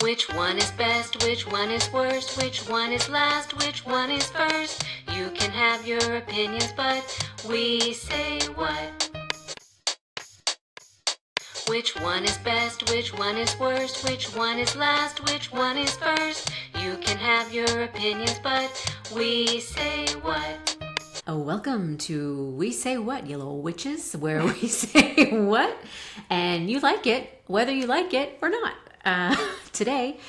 Which one is best? Which one is worst? Which one is last? Which one is first? You can have your opinions, but we say what? Which one is best? Which one is worst? Which one is last? Which one is first? You can have your opinions, but we say what? Welcome to We Say What, you little witches, where we say what, and you like it, whether you like it or not. Today,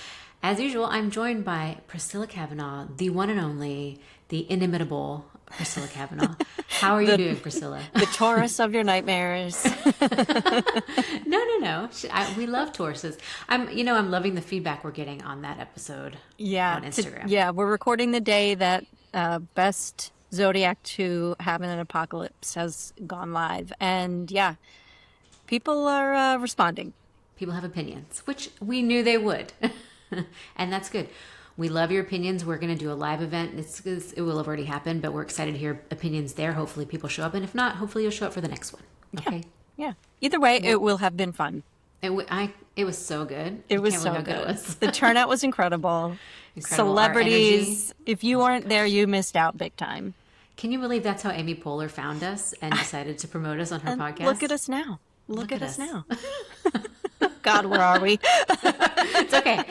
as usual, I'm joined by Priscilla Kavanaugh, the one and only, the inimitable Priscilla Kavanaugh. How are you doing, Priscilla? The Taurus of your nightmares. No. We love Tauruses. I'm loving the feedback we're getting on that episode on Instagram. We're recording the day that best Zodiac to have an apocalypse has gone live. And yeah, people are responding. People have opinions, which we knew they would. And that's good. We love your opinions. We're going to do a live event. It will have already happened, but we're excited to hear opinions there. Hopefully people show up. And if not, hopefully you'll show up for the next one. Okay? Yeah. Either way, it will have been fun. It was so good. It was so good. It was. The turnout was incredible. Celebrities. If you weren't there, you missed out big time. Can you believe that's how Amy Poehler found us and decided to promote us on her podcast? Look at us now. Look at us now. God, where are we? It's okay.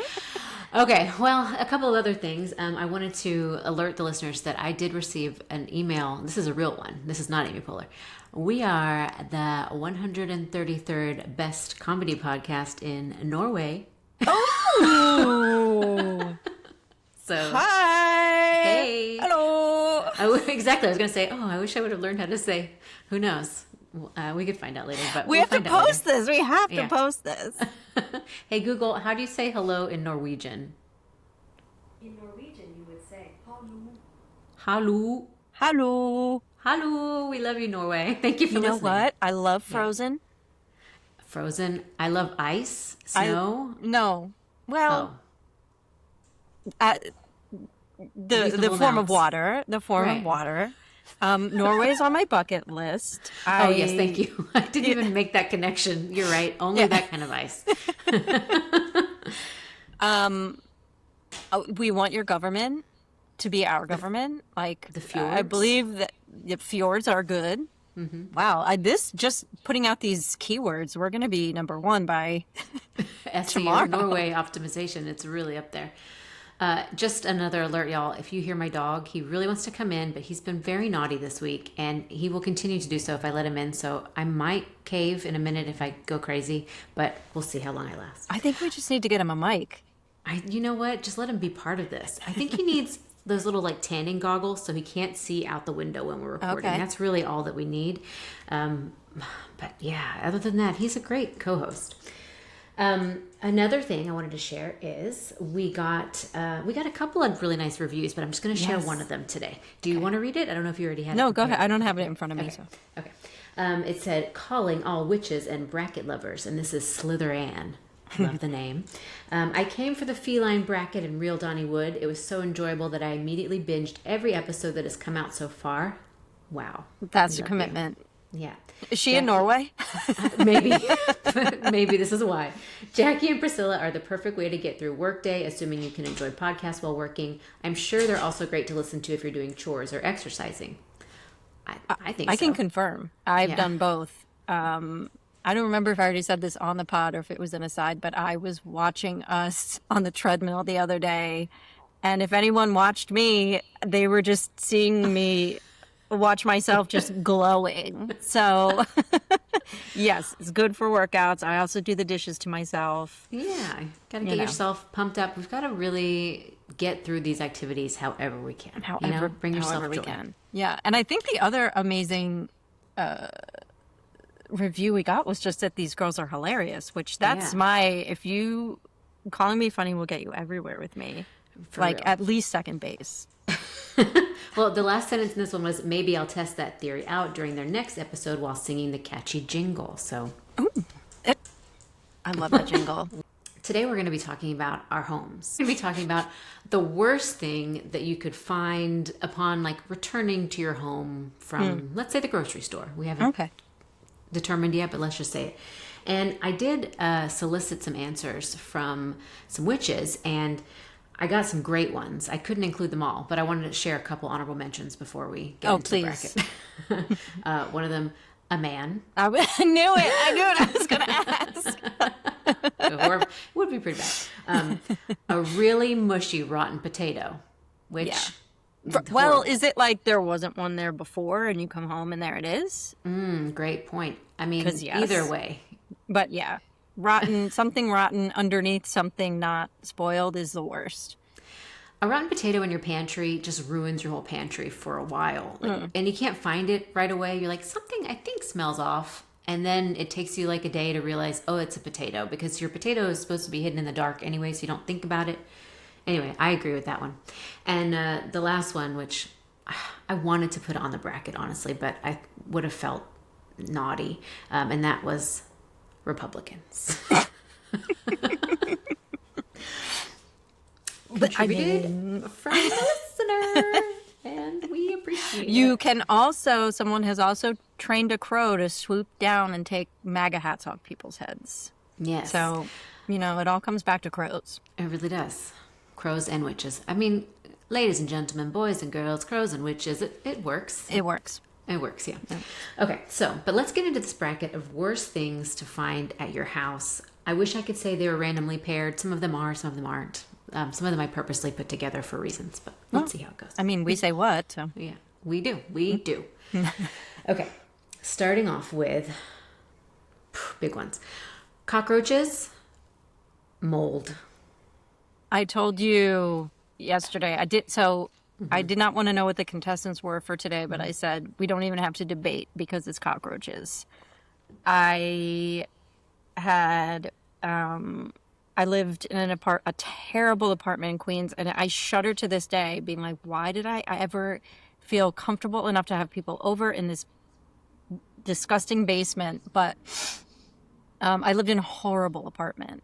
Okay, well, a couple of other things. I wanted to alert the listeners that I did receive an email. This is a real one. This is not Amy Poehler. We are the 133rd best comedy podcast in Norway. Oh! So, hi! Hey! Hello! Exactly. I was going to say, I wish I would have learned how to say, who knows? We could find out later. But we have to post this. We have to post this. Hey, Google, how do you say hello in Norwegian? In Norwegian, you would say, hallo. Hallo. Hallo. Hallo. We love you, Norway. Thank you for listening. You know what? I love Frozen. Yeah. Frozen. I love ice. Snow. No. Well, the form of water. The form of water. Norway's on my bucket list. Yes, thank you. I didn't even make that connection. You're right. Only that kind of ice. We want your government to be our government. Like the fjords. I believe that the fjords are good. Mm-hmm. Wow. This just putting out these keywords, we're going to be number one by tomorrow. Norway optimization. It's really up there. Just another alert, y'all. If you hear my dog, he really wants to come in, but he's been very naughty this week, and he will continue to do so if I let him in. So I might cave in a minute if I go crazy, but we'll see how long I last. I think we just need to get him a mic. You know what? Just let him be part of this. I think he needs those little tanning goggles so he can't see out the window when we're recording. Okay. That's really all that we need. But yeah, other than that, he's a great co-host. Another thing I wanted to share is we got a couple of really nice reviews, but I'm just going to share one of them today. Do you want to read it? I don't know if you already had it. No, go ahead. I don't have it in front of me. Okay. It said, calling all witches and bracket lovers, and this is Slither Ann. Love the name. I came for the feline bracket and real Donnie Wood. It was so enjoyable that I immediately binged every episode that has come out so far. Wow. That's a commitment. Yeah. Is she in Norway? Maybe. Maybe this is why. Jackie and Priscilla are the perfect way to get through workday, assuming you can enjoy podcasts while working. I'm sure they're also great to listen to if you're doing chores or exercising. I think so. I can confirm. I've done both. I don't remember if I already said this on the pod or if it was an aside, but I was watching us on the treadmill the other day. And if anyone watched me, they were just seeing me watch myself just glowing. So yes, it's good for workouts. I also do the dishes to myself. Yeah, gotta get yourself pumped up. We've got to really get through these activities however we can. Bring yourself joy. Yeah, and I think the other amazing review we got was just that these girls are hilarious, which that's if you calling me funny will get you everywhere with me. For real. At least second base. Well, the last sentence in this one was, maybe I'll test that theory out during their next episode while singing the catchy jingle. So, I love that jingle. Today we're going to be talking about our homes. We're going to be talking about the worst thing that you could find upon returning to your home from, let's say, the grocery store. We haven't determined yet, but let's just say it. And I did solicit some answers from some witches, and I got some great ones. I couldn't include them all, but I wanted to share a couple honorable mentions before we get into the bracket. One of them, a man. I knew it. I knew what I was going to ask. Or it would be pretty bad. A really mushy, rotten potato, which... Yeah. Well, is it like there wasn't one there before and you come home and there it is? Great point. I mean, yes. either way. But yeah, rotten, something rotten underneath something not spoiled is the worst. A rotten potato in your pantry just ruins your whole pantry for a while. And you can't find it right away. You're like, something I think smells off. And then it takes you like a day to realize, oh, it's a potato. Because your potato is supposed to be hidden in the dark anyway, so you don't think about it. Anyway, I agree with that one. And the last one, which I wanted to put on the bracket, honestly, but I would have felt naughty. And that was Republicans. Contributed from a listener, and we appreciate it. You can also, someone has also trained a crow to swoop down and take MAGA hats off people's heads. Yes. So, it all comes back to crows. It really does. Crows and witches. I mean, ladies and gentlemen, boys and girls, crows and witches, it works. It works. It works, yeah. Okay, but let's get into this bracket of worst things to find at your house. I wish I could say they were randomly paired. Some of them are, some of them aren't. Some of them I purposely put together for reasons, but let's see how it goes. I mean, we say what, so. Yeah, we do. We do. Okay, starting off with big ones. Cockroaches, mold. I told you yesterday, I did not want to know what the contestants were for today, but I said, we don't even have to debate because it's cockroaches. I lived in a terrible apartment in Queens, and I shudder to this day being like, why did I ever feel comfortable enough to have people over in this disgusting basement? But I lived in a horrible apartment.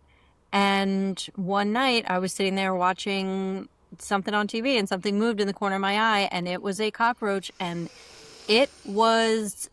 And one night I was sitting there watching something on TV and something moved in the corner of my eye, and it was a cockroach, and it was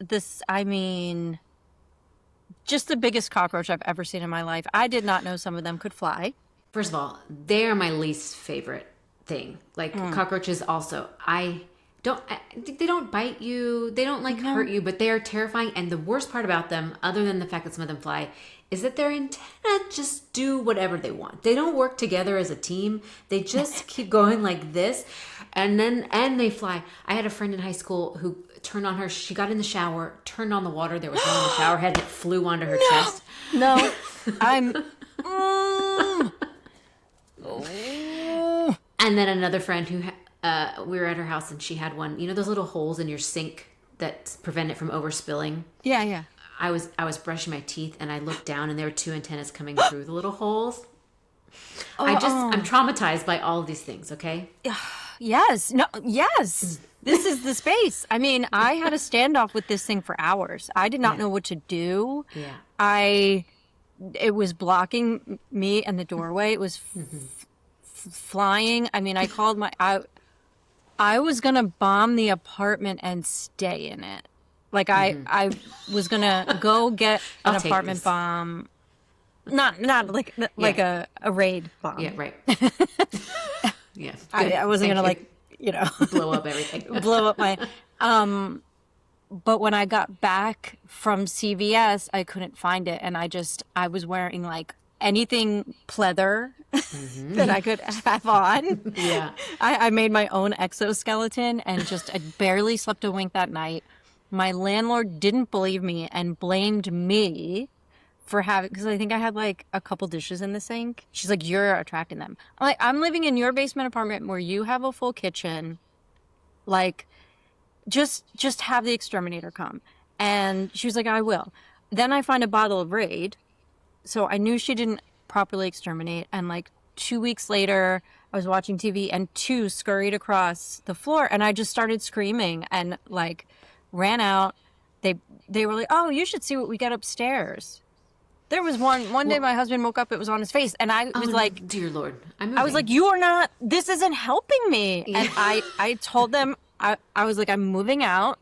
just the biggest cockroach I've ever seen in my life. I did not know some of them could fly. First of all, they are my least favorite thing. Like cockroaches also. They don't bite you. They don't hurt you, but they are terrifying. And the worst part about them, other than the fact that some of them fly, is that their antenna just do whatever they want. They don't work together as a team. They just keep going like this, and they fly. I had a friend in high school who turned on she got in the shower, turned on the water. There was one in the shower head that flew onto her chest. No, And then another friend who we were at her house, and she had one. You know those little holes in your sink that prevent it from overspilling? Yeah. I was brushing my teeth, and I looked down, and there were two antennas coming through the little holes. I'm traumatized by all of these things. Okay. Yes. No. Yes. This is the space. I mean, I had a standoff with this thing for hours. I did not know what to do. Yeah. It was blocking me and the doorway. It was flying. I mean, I called I was going to bomb the apartment and stay in it. Like I was going to go get an apartment bomb. Not like a raid bomb. Yeah, right. Yeah. I wasn't going to blow up everything. blow up my but when I got back from CVS, I couldn't find it, and I was wearing like anything pleather that I could have on. Yeah. I made my own exoskeleton and I barely slept a wink that night. My landlord didn't believe me and blamed me for because I think I had like a couple dishes in the sink. She's like, you're attracting them. I'm like, I'm living in your basement apartment where you have a full kitchen. Like, just have the exterminator come. And she was like, I will. Then I find a bottle of Raid. So I knew she didn't properly exterminate. And like 2 weeks later, I was watching TV and two scurried across the floor. And I just started screaming and like ran out. They were like, oh, you should see what we got upstairs. There was one day my husband woke up, it was on his face. And I was like, dear Lord, I was like, this isn't helping me. Yeah. And I told them, I was like, I'm moving out.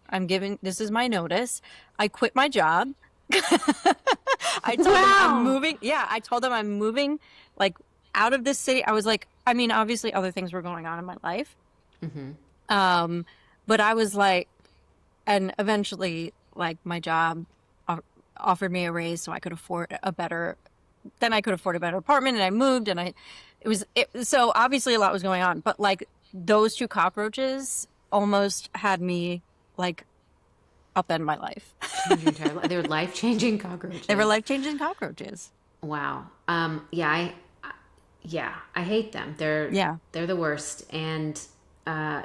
This is my notice. I quit my job. I told them I'm moving. Yeah, I told them I'm moving like out of this city. I was like, I mean, obviously other things were going on in my life. But I was like, and eventually like my job offered me a raise so I could afford a better apartment, and I moved, and so obviously a lot was going on, but like those two cockroaches almost had me like upend my life. Change your entire life. They were life-changing cockroaches. They were life-changing cockroaches. Wow. Yeah, I hate them. They're the worst. And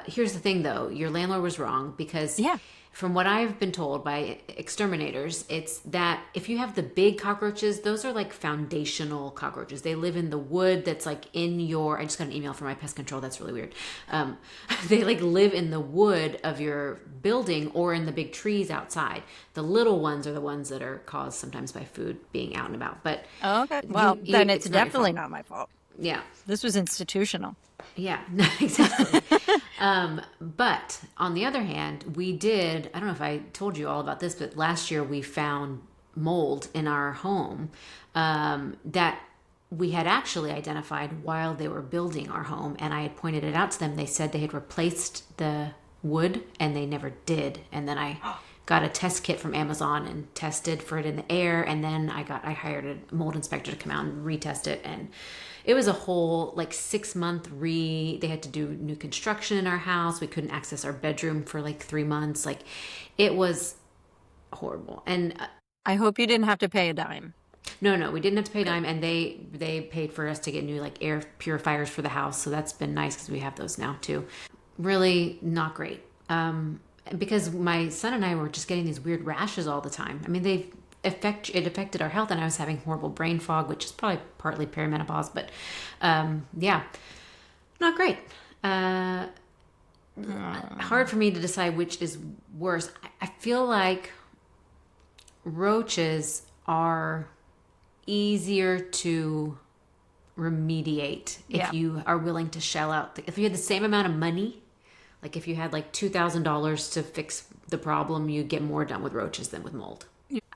here's the thing, though. Your landlord was wrong because from what I've been told by exterminators, it's that if you have the big cockroaches, those are like foundational cockroaches. They live in the wood that's like in your... I just got an email from my pest control. That's really weird. They like live in the wood of your building or in the big trees outside. The little ones are the ones that are caused sometimes by food being out and about. But okay. Well, then it's definitely not my fault. Yeah. This was institutional. Yeah, exactly. But on the other hand, I don't know if I told you all about this, but last year we found mold in our home that we had actually identified while they were building our home. And I had pointed it out to them. They said they had replaced the wood and they never did. And then I got a test kit from Amazon and tested for it in the air. And then I hired a mold inspector to come out and retest it. And it was a whole like 6-month they had to do new construction in our house. We couldn't access our bedroom for like 3 months. Like it was horrible. And I hope you didn't have to pay a dime. No, we didn't have to pay a dime, and they paid for us to get new like air purifiers for the house. So that's been nice because we have those now too. Really not great. Because my son and I were just getting these weird rashes all the time. I mean, it affected our health, and I was having horrible brain fog, which is probably partly perimenopause, but not great. Hard for me to decide which is worse. I feel like roaches are easier to remediate if you are willing to shell out. If you had the same amount of money, like if you had like $2,000 to fix the problem, you get more done with roaches than with mold.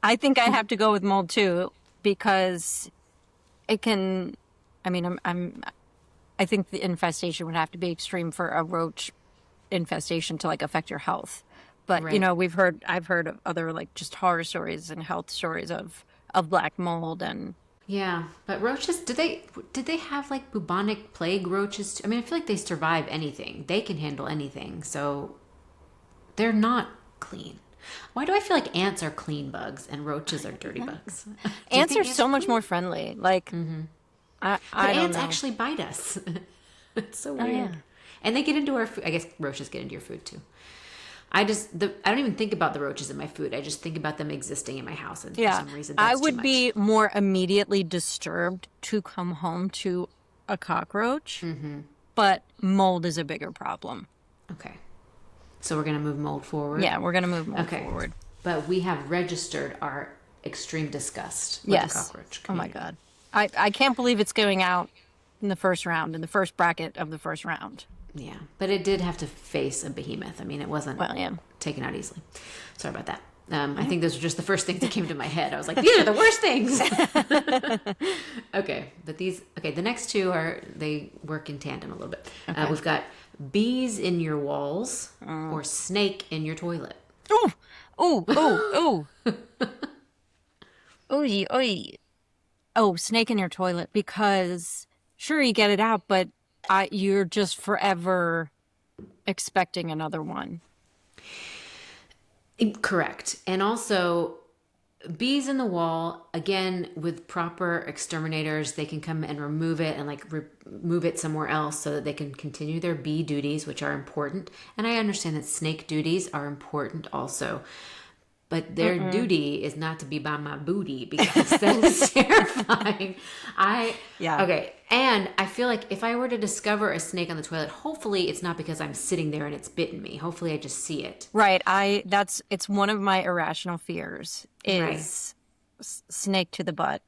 I think I have to go with mold too, because it can, I mean, I think the infestation would have to be extreme for a roach infestation to like affect your health. But Right. you know, I've heard of other like just horror stories and health stories of black mold. And Yeah, but roaches, did they have like bubonic plague roaches too? I mean, I feel like they survive anything. They can handle anything. So they're not clean. Why do I feel like ants are clean bugs and roaches are dirty bugs? Do you ants think are so much more friendly. Like, I But don't ants know. actually bite us. It's so weird. yeah. And they get into our food. I guess roaches get into your food too. I don't even think about the roaches in my food. I just think about them existing in my house, and for some reason that's I too would much. be more immediately disturbed to come home to a cockroach, but mold is a bigger problem. Okay. So we're gonna move mold forward. Yeah, we're gonna move mold Okay. forward. But we have registered our extreme disgust with Yes. the cockroach Oh my community. God. I can't believe it's going out in the first round, in the first bracket of the first round. Yeah, but it did have to face a behemoth. I mean, it wasn't Well, yeah. taken out easily. Sorry about that. I think those were just the first things that came to my head. I was like, these are the worst things. Okay, but the next two they work in tandem a little bit. Okay. We've got bees in your walls or snake in your toilet. Ooh, ooh, ooh, ooh. Oy, oy. Oh, snake in your toilet, because sure you get it out, but you're just forever expecting another one. Correct. And also, bees in the wall, again, with proper exterminators, they can come and remove it and like move it somewhere else so that they can continue their bee duties, which are important. And I understand that snake duties are important also. But their duty is not to be by my booty, because that is terrifying. Yeah. Okay. And I feel like if I were to discover a snake on the toilet, hopefully it's not because I'm sitting there and it's bitten me. Hopefully I just see it. Right. It's one of my irrational fears is snake to the butt.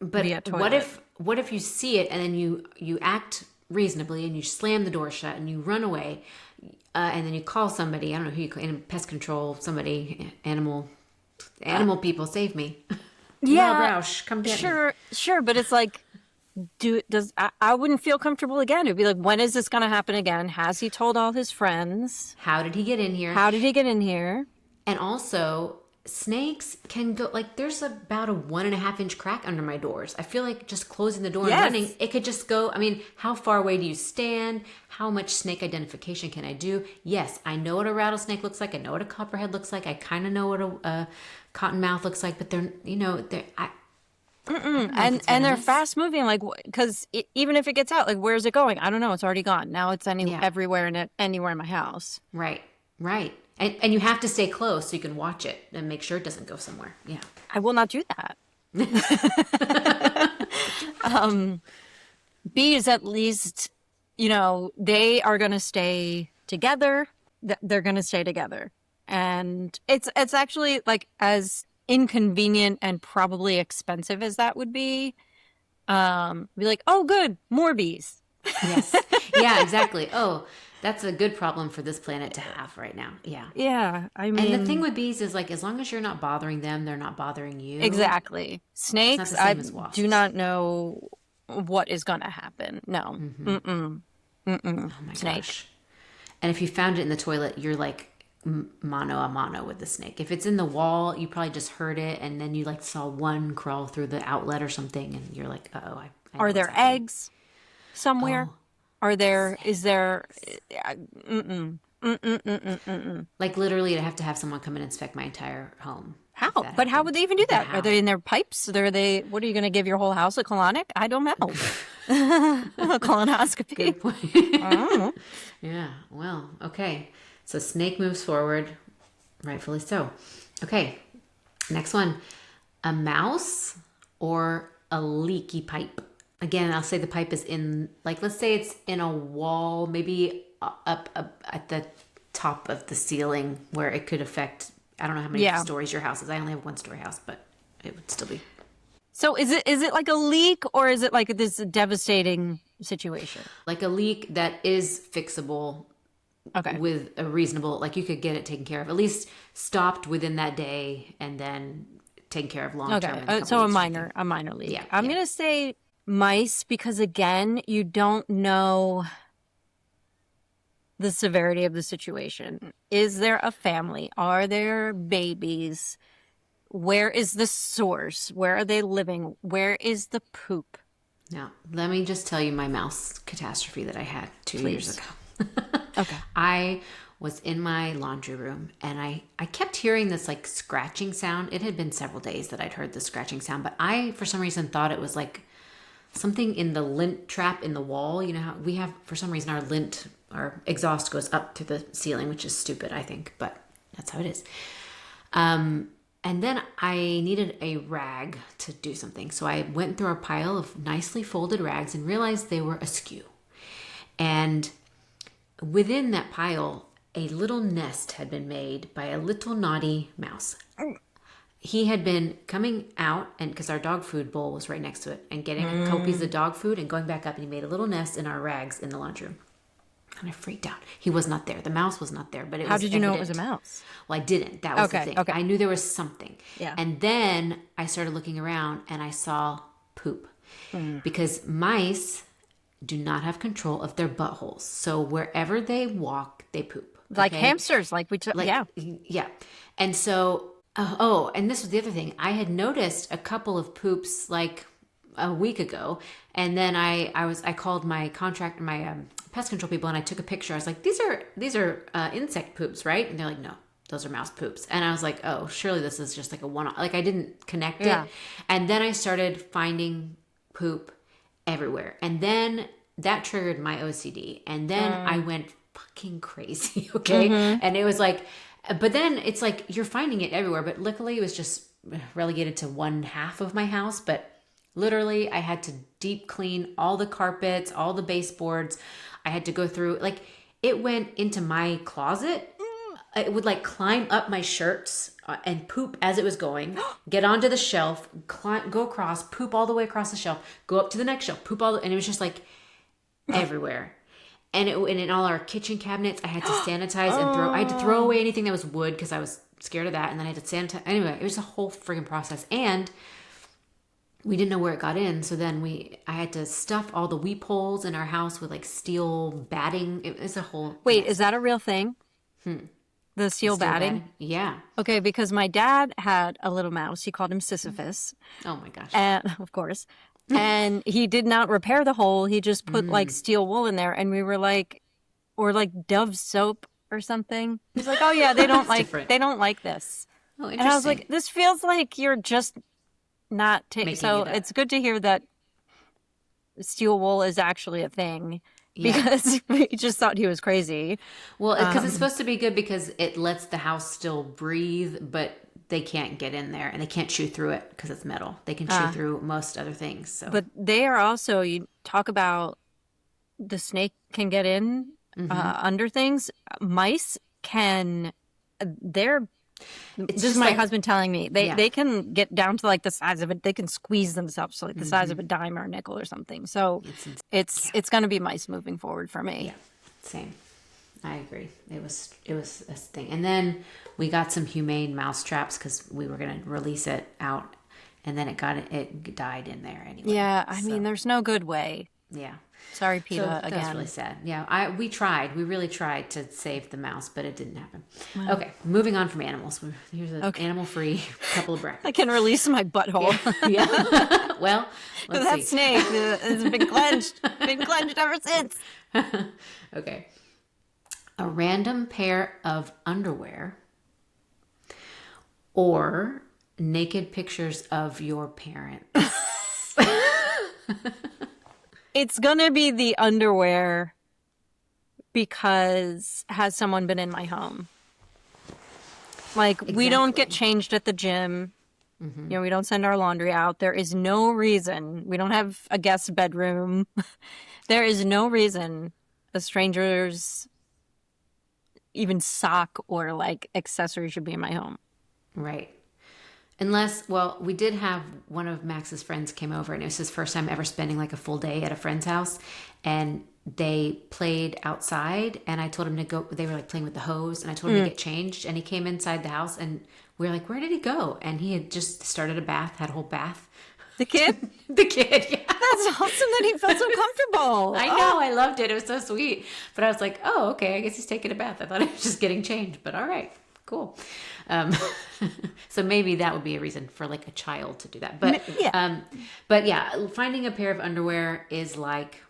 But via toilet. what if you see it and then you act reasonably and you slam the door shut and you run away, and then you call somebody, I don't know who you call, pest control, somebody, animal Animal people, save me. Yeah, Roush, come get me. sure, but it's like, I wouldn't feel comfortable again. It'd be like, when is this going to happen again? Has he told all his friends? How did he get in here? How did he get in here? And also, snakes can go, like, there's about a 1.5-inch crack under my doors. I feel like just closing the door and running, it could just go. I mean, how far away do you stand? How much snake identification can I do? Yes, I know what a rattlesnake looks like. I know what a copperhead looks like. I kind of know what a cottonmouth looks like, but they're, and they're fast moving, like, because even if it gets out, like, where's it going? I don't know. It's already gone. Now it's everywhere and anywhere in my house. Right. And you have to stay close so you can watch it and make sure it doesn't go somewhere. Yeah. I will not do that. Bees, at least, they are going to stay together. They're going to stay together. And it's actually, like, as inconvenient and probably expensive as that would be like, oh, good, more bees. Yes. Yeah, exactly. Oh, that's a good problem for this planet to have right now. Yeah. Yeah. I mean, and the thing with bees is, like, as long as you're not bothering them, they're not bothering you. Exactly. Snakes, I do not know what is going to happen. No. Mm-hmm. Oh my gosh. And if you found it in the toilet, you're like mano a mano with the snake. If it's in the wall, you probably just heard it, and then you, like, saw one crawl through the outlet or something, and you're like, uh-oh. Are there eggs somewhere? Oh. Is there, like, literally, I'd have to have someone come and inspect my entire home. How? But how would they even do that? Are they in their pipes? What are you going to give your whole house a colonic? I don't know. A colonoscopy. Good point. I don't know. Yeah, well, okay. So snake moves forward, rightfully so. Okay, next one. A mouse or a leaky pipe? Again, I'll say the pipe is in, like, let's say it's in a wall, maybe up at the top of the ceiling where it could affect, I don't know how many stories your house is. I only have 1-story house, but it would still be. So is it like a leak, or is it like this devastating situation? Like a leak that is fixable. Okay. With a reasonable, like, you could get it taken care of, at least stopped within that day, and then taken care of long term. Okay, so a minor leak. Yeah, I'm gonna say mice, because again, you don't know the severity of the situation. Is there a family? Are there babies? Where is the source? Where are they living? Where is the poop? Now, let me just tell you my mouse catastrophe that I had 2 years ago. Okay. I was in my laundry room, and I kept hearing this, like, scratching sound. It had been several days that I'd heard the scratching sound, but I, for some reason, thought it was like something in the lint trap in the wall. You know how we have, for some reason, our exhaust goes up to the ceiling, which is stupid, I think, but that's how it is. And then I needed a rag to do something. So I went through a pile of nicely folded rags and realized they were askew. And within that pile, a little nest had been made by a little naughty mouse. He had been coming out, and because our dog food bowl was right next to it, and getting a couple pieces of dog food and going back up, and he made a little nest in our rags in the laundry room. And I freaked out. He was not there. The mouse was not there, but it was How did you know it evident. was a mouse? Well, I didn't. That was the thing. Okay. I knew there was something. Yeah. And then I started looking around, and I saw poop. Because mice do not have control of their buttholes. So wherever they walk, they poop. Like hamsters, yeah. Yeah. And so, and this was the other thing. I had noticed a couple of poops like a week ago. And then I called my pest control people, and I took a picture. I was like, these are insect poops, right? And they're like, no, those are mouse poops. And I was like, oh, surely this is just like a one-off. Like, I didn't connect it. And then I started finding poop everywhere. And then that triggered my OCD. And then I went fucking crazy. Okay. And it was like, but then it's like, you're finding it everywhere. But luckily it was just relegated to one half of my house. But literally I had to deep clean all the carpets, all the baseboards. I had to go through, like, it went into my closet. It would, like, climb up my shirts and poop as it was going, get onto the shelf, go across, poop all the way across the shelf, go up to the next shelf, and it was just like everywhere. And in all our kitchen cabinets, I had to sanitize and I had to throw away anything that was wood because I was scared of that. And then I had to sanitize. Anyway, it was a whole freaking process. And we didn't know where it got in. So then I had to stuff all the weep holes in our house with like steel batting. It was a whole. Wait, is that a real thing? The steel batting? Yeah. Okay, because my dad had a little mouse. He called him Sisyphus. Oh my gosh. And, of course. And he did not repair the hole. He just put like steel wool in there. And we were like, or like Dove soap or something. He's like, oh yeah, they don't like this. Oh, interesting. And I was like, this feels like you're just not taking. So it up. it's good to hear that steel wool is actually a thing. Because we just thought he was crazy. Well, because it's supposed to be good because it lets the house still breathe, but they can't get in there and they can't chew through it because it's metal. They can chew through most other things. So. But they are also, you talk about the snake can get in under things. Mice can, this is my husband telling me, they can get down to like the size of it. They can squeeze themselves to like the size of a dime or a nickel or something. So it's going to be mice moving forward for me. Yeah, same. I agree. It was a thing. And then we got some humane mouse traps because we were going to release it out, and then it died in there anyway. Yeah, I mean, there's no good way. Yeah. Sorry, PETA, again. That's really sad. Yeah, we really tried to save the mouse, but it didn't happen. Wow. Okay, moving on from animals. Here's an animal-free couple of brackets. I can release my butthole. Yeah. Well, let's that see. snake has been clenched. Been clenched ever since. Okay. A random pair of underwear or naked pictures of your parents. It's going to be the underwear because has someone been in my home? Like, we don't get changed at the gym. You know, we don't send our laundry out. There is no reason. We don't have a guest bedroom. There is no reason a stranger's even sock or like accessory should be in my home. Right. Unless, well, we did have one of Max's friends came over, and it was his first time ever spending like a full day at a friend's house, and they played outside, and I told him to go. They were like playing with the hose, and I told him to get changed, and he came inside the house, and we were like, where did he go? And he had just started a bath, had a whole bath. The kid? The kid, yeah. That's awesome that he felt so comfortable. I know, I loved it. It was so sweet. But I was like, oh, okay, I guess he's taking a bath. I thought he was just getting changed, but all right. Cool. So maybe that would be a reason for like a child to do that. But yeah, finding a pair of underwear is like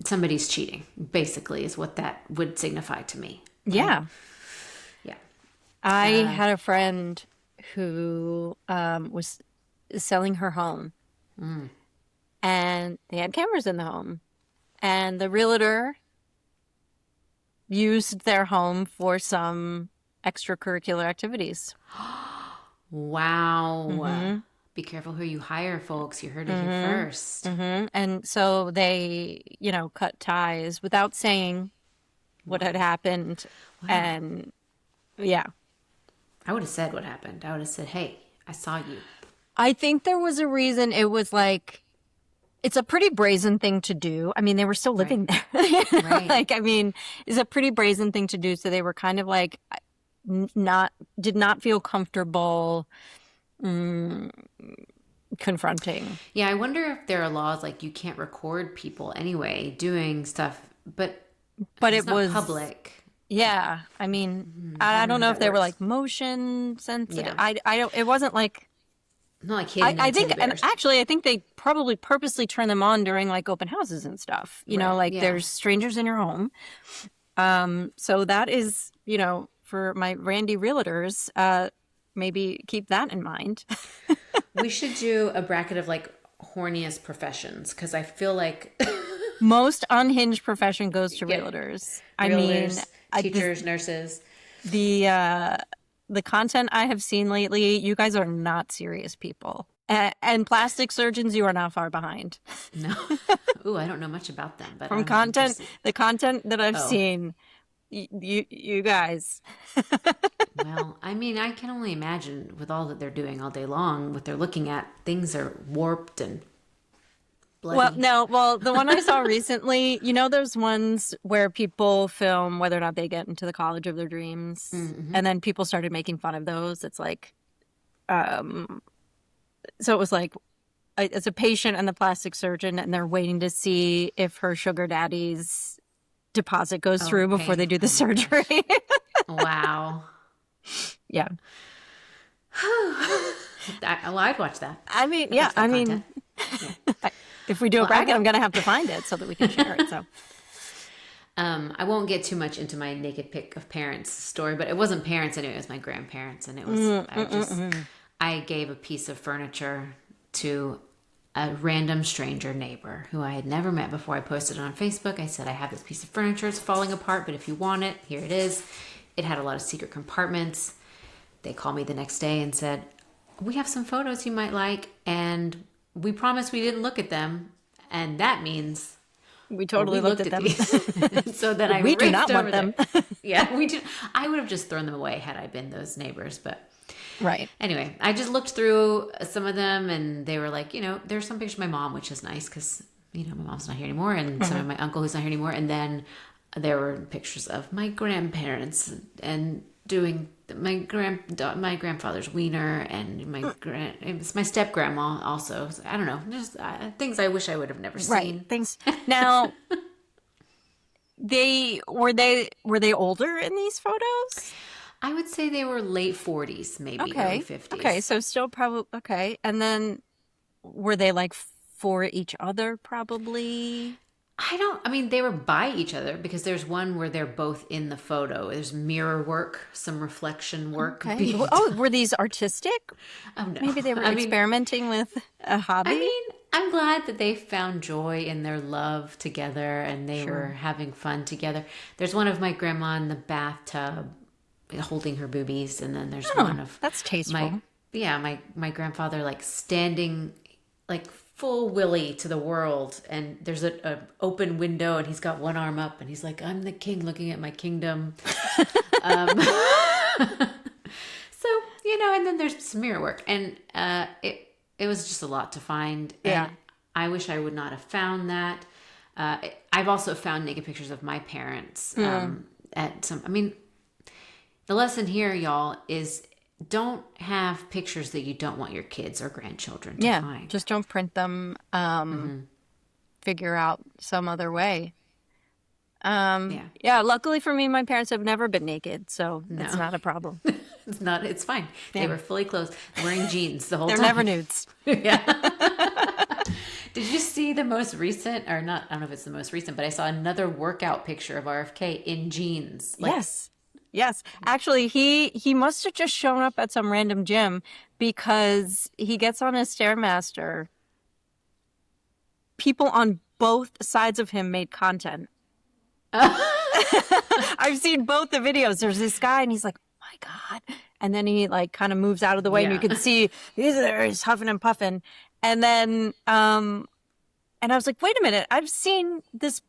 somebody's cheating, basically, is what that would signify to me. Yeah. Yeah. I had a friend who was selling her home. And they had cameras in the home. And the realtor used their home for some extracurricular activities. Wow. Be careful who you hire, folks. You heard it here first. And so they, cut ties without saying what had happened. Wow. And yeah. I would have said what happened. I would have said, hey, I saw you. I think there was a reason. It was like, it's a pretty brazen thing to do. I mean, they were still living there. Right. Like, I mean, it's a pretty brazen thing to do. So they were kind of like, did not feel comfortable confronting. Yeah, I wonder if there are laws like you can't record people anyway doing stuff, but it was not public. Yeah, I mean, I don't know if they were like motion sensitive. Yeah. I don't. It wasn't like. Not like hidden. I think, and actually, I think they probably purposely turn them on during like open houses and stuff. There's strangers in your home. So that is, for my Randy realtors, maybe keep that in mind. We should do a bracket of like horniest professions because I feel like most unhinged profession goes to realtors. I mean, teachers, nurses. The content I have seen lately, you guys are not serious people. And plastic surgeons, you are not far behind. No. Ooh, I don't know much about them. But From the content that I've seen, you guys. Well, I mean, I can only imagine with all that they're doing all day long, what they're looking at, things are warped and bloody. The one I saw recently, those ones where people film whether or not they get into the college of their dreams, and then people started making fun of those. It's like, so it was like, it's a patient and the plastic surgeon, and they're waiting to see if her sugar daddy's deposit goes through before they do the surgery. Wow. Yeah. I'd watch that. I mean, yeah. I mean, if we do a bracket, I'm going to have to find it so that we can share it. So, I won't get too much into my naked pic of parents story, but it wasn't parents anyway. It was my grandparents, and it was I gave a piece of furniture to a random stranger neighbor who I had never met before. I posted it on Facebook. I said, I have this piece of furniture. It's falling apart, but if you want it, here it is. It had a lot of secret compartments. They called me the next day and said, we have some photos you might like, and we promised we didn't look at them, and that means we totally looked at them. These. So then we do not want them. Yeah, we do. I would have just thrown them away had I been those neighbors, but right. Anyway, I just looked through some of them, and they were like, there's some pictures of my mom, which is nice because my mom's not here anymore, and some of my uncle who's not here anymore, and then there were pictures of my grandparents and doing my grandfather's wiener, and it was my step grandma also. So, I don't know, just things I wish I would have never seen. Right. Things. Now, were they older in these photos? I would say they were late 40s, maybe early 50s. Okay, so still probably okay. And then were they like for each other probably? They were by each other because there's one where they're both in the photo. There's mirror work, some reflection work. Okay. Oh, were these artistic? Oh, no. Maybe they were experimenting with a hobby? I'm glad that they found joy in their love together and they were having fun together. There's one of my grandma in the bathtub holding her boobies, and then there's one of that's tasteful. My grandfather like standing like full willy to the world, and there's a open window, and he's got one arm up, and he's like, I'm the king looking at my kingdom. So and then there's some mirror work, and it was just a lot to find. Yeah. And I wish I would not have found that. I've also found naked pictures of my parents at some. The lesson here, y'all, is don't have pictures that you don't want your kids or grandchildren to find. Just don't print them. Figure out some other way. Luckily for me, my parents have never been naked, so it's not a problem. It's fine. Yeah. They were fully clothed, wearing jeans the whole time. They're never nudes. Yeah. Did you see the most recent, or not, I don't know if it's the most recent, but I saw another workout picture of RFK in jeans. Yes. Actually, he must have just shown up at some random gym because he gets on his Stairmaster. People on both sides of him made content. I've seen both the videos. There's this guy, and he's like, oh my God. And then he like kind of moves out of the way, and you can see he's huffing and puffing. And then, and I was like, wait a minute, I've seen this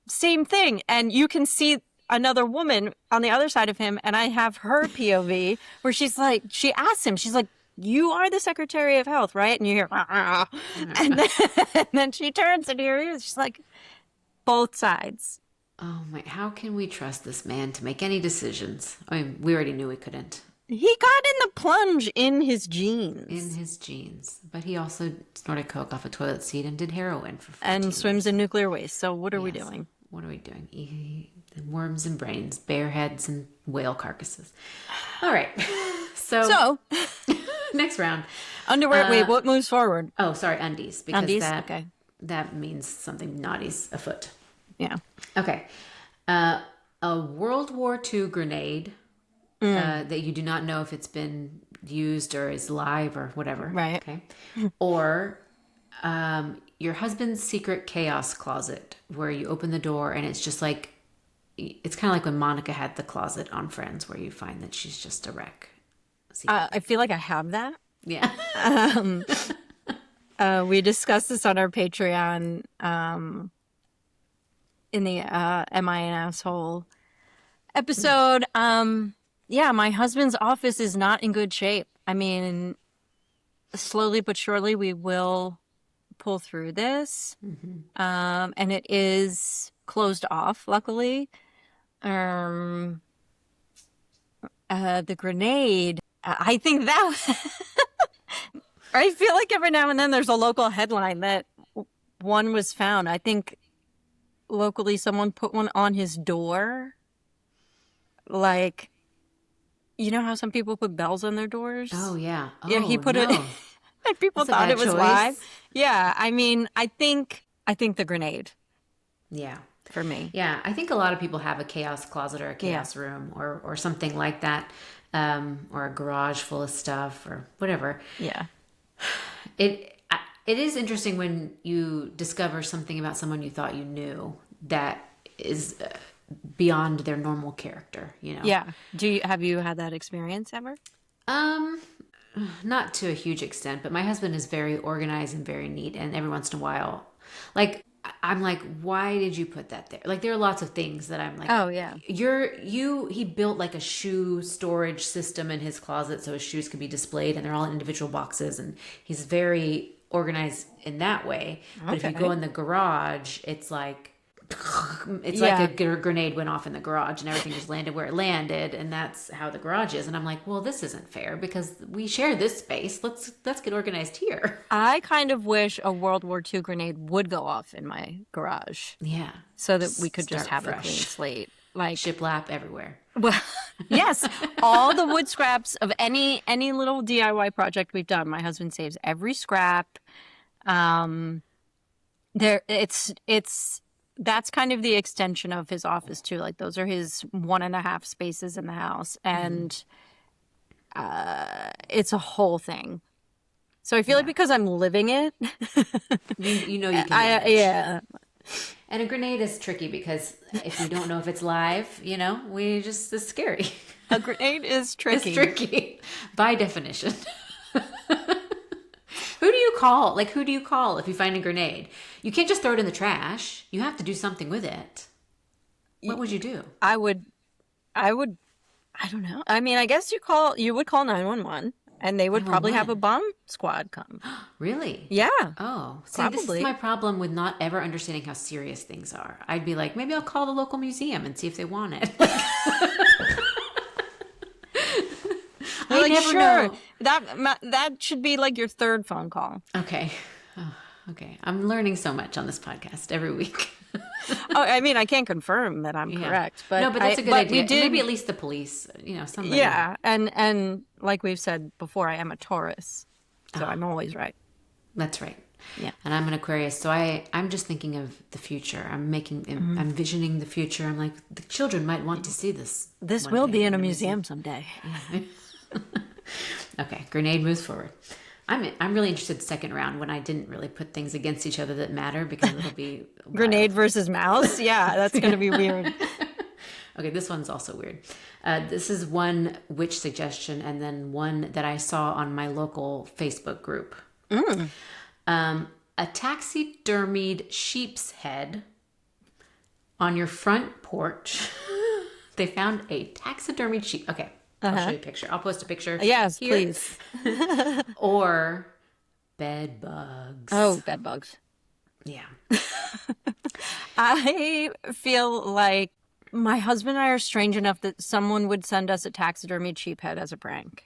same thing. And you can see another woman on the other side of him, and I have her POV where she's like, she asks him, she's like, you are the Secretary of Health, right? And you hear, and then she turns and here he is. She's like, both sides. Oh my, how can we trust this man to make any decisions? We already knew we couldn't. He got in the plunge in his jeans. But he also snorted coke off a toilet seat and did heroin for 14 and years. Swims in nuclear waste. So what are we doing? What are we doing? Worms and brains, bear heads and whale carcasses. All right. So next round. Underwear. Wait, what moves forward? Oh, sorry, undies. Because okay. That means something naughty's afoot. Yeah. Okay. A World War II grenade that you do not know if it's been used or is live or whatever. Right. Okay. Or your husband's secret chaos closet where you open the door and it's just like, it's kind of like when Monica had the closet on Friends where you find that she's just a wreck. I feel like I have that. Yeah. We discussed this on our Patreon in the Am I an Asshole episode. My husband's office is not in good shape. I mean, slowly but surely we will pull through this. And it is closed off, luckily. The grenade, I think that I feel like every now and then there's a local headline that one was found. I think locally someone put one on his door. Like, you know how some people put bells on their doors? Oh, yeah. Oh, Yeah, he put it, no. and people That's a thought bad it was choice. live. Yeah, I mean, I think the grenade Yeah. for me. Yeah, I think a lot of people have a chaos closet or a chaos room or something like that, or a garage full of stuff or whatever. Yeah. It is interesting when you discover something about someone you thought you knew that is beyond their normal character, you know? Yeah. Have you had that experience ever? Not to a huge extent, but my husband is very organized and very neat, and every once in a while, like, I'm like, why did you put that there? Like, there are lots of things that I'm like, Oh, yeah. He built like a shoe storage system in his closet so his shoes could be displayed, and they're all in individual boxes, and he's very organized in that way. But if you go in the garage, it's like like a grenade went off in the garage and everything just landed where it landed, and that's how the garage is. And I'm like, well, this isn't fair because we share this space. Let's get organized here. I kind of wish a World War II grenade would go off in my garage. Yeah. So that we could just Start have a fresh. clean slate. Like, Shiplap everywhere. well, yes, all the wood scraps of any little DIY project we've done, my husband saves every scrap. That's kind of the extension of his office too. Like, those are his 1.5 spaces in the house, and it's a whole thing. So I feel like because I'm living it, You know you can manage. yeah. And a grenade is tricky because if you don't know if it's live, you know, it's scary. A grenade is tricky. It's tricky by definition. Who do you call? Like, who do you call if you find a grenade? You can't just throw it in the trash. You have to do something with it. What would you do? I don't know. I mean, I guess you would call 911, and they would probably have a bomb squad come. Really? Yeah. Oh, see, this Probably. is my problem with not ever understanding how serious things are. I'd be like, maybe I'll call the local museum and see if they want it. I Like, never sure. know. That should be like your third phone call. Okay. Oh, okay. I'm learning so much on this podcast every week. Oh, I mean, I can't confirm that I'm correct, but no, but that's a good but idea. we did, Maybe at least the police, you know, somebody. yeah, and like we've said before, I am a Taurus, so I'm always right. That's right. Yeah. And I'm an Aquarius, so I'm just thinking of the future. I'm envisioning the future. I'm like, the children might want to see this. This one will day be in a museum someday. Okay, grenade moves forward. I'm really interested second round when I didn't really put things against each other that matter because it'll be Grenade versus mouse? Yeah, that's going to be weird. Okay, this one's also weird. This is one witch suggestion and then one that I saw on my local Facebook group. A taxidermied sheep's head on your front porch. They found a taxidermied sheep. Okay, I'll show you a picture. I'll post a picture. Yes, here. please. Or bed bugs. Oh, bed bugs. Yeah. I feel like my husband and I are strange enough that someone would send us a taxidermied sheep head as a prank.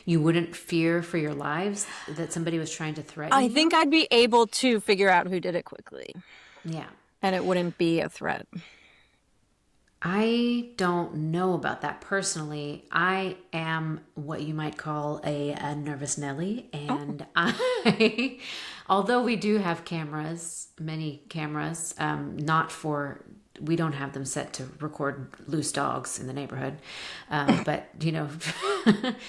You wouldn't fear for your lives that somebody was trying to threaten I you? think I'd be able to figure out who did it quickly, Yeah. and it wouldn't be a threat. I don't know about that personally. I am what you might call a nervous Nelly. And although we do have cameras, many cameras, we don't have them set to record loose dogs in the neighborhood. But, you know,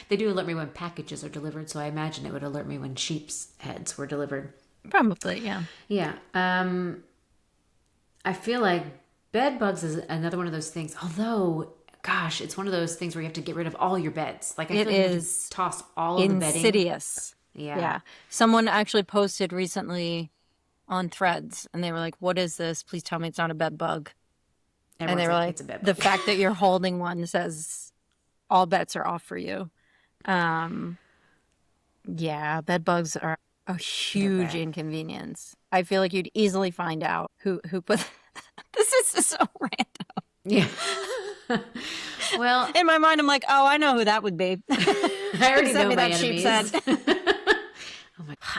they do alert me when packages are delivered. So I imagine it would alert me when sheep's heads were delivered. Probably, yeah. Yeah. I feel like bed bugs is another one of those things. Although, gosh, it's one of those things where you have to get rid of all your beds. Like I feel like you have to toss all of the bedding. Insidious. Yeah. Someone actually posted recently on Threads, and they were like, "What is this? Please tell me it's not a bed bug." Everyone's And they were like, it's a bed bug. "The fact that you're holding one says all bets are off for you." Yeah, bed bugs are a huge inconvenience. I feel like you'd easily find out who put. This is just so random. Yeah. Well, in my mind, I'm like, oh, I know who that would be. I already know my enemies. Oh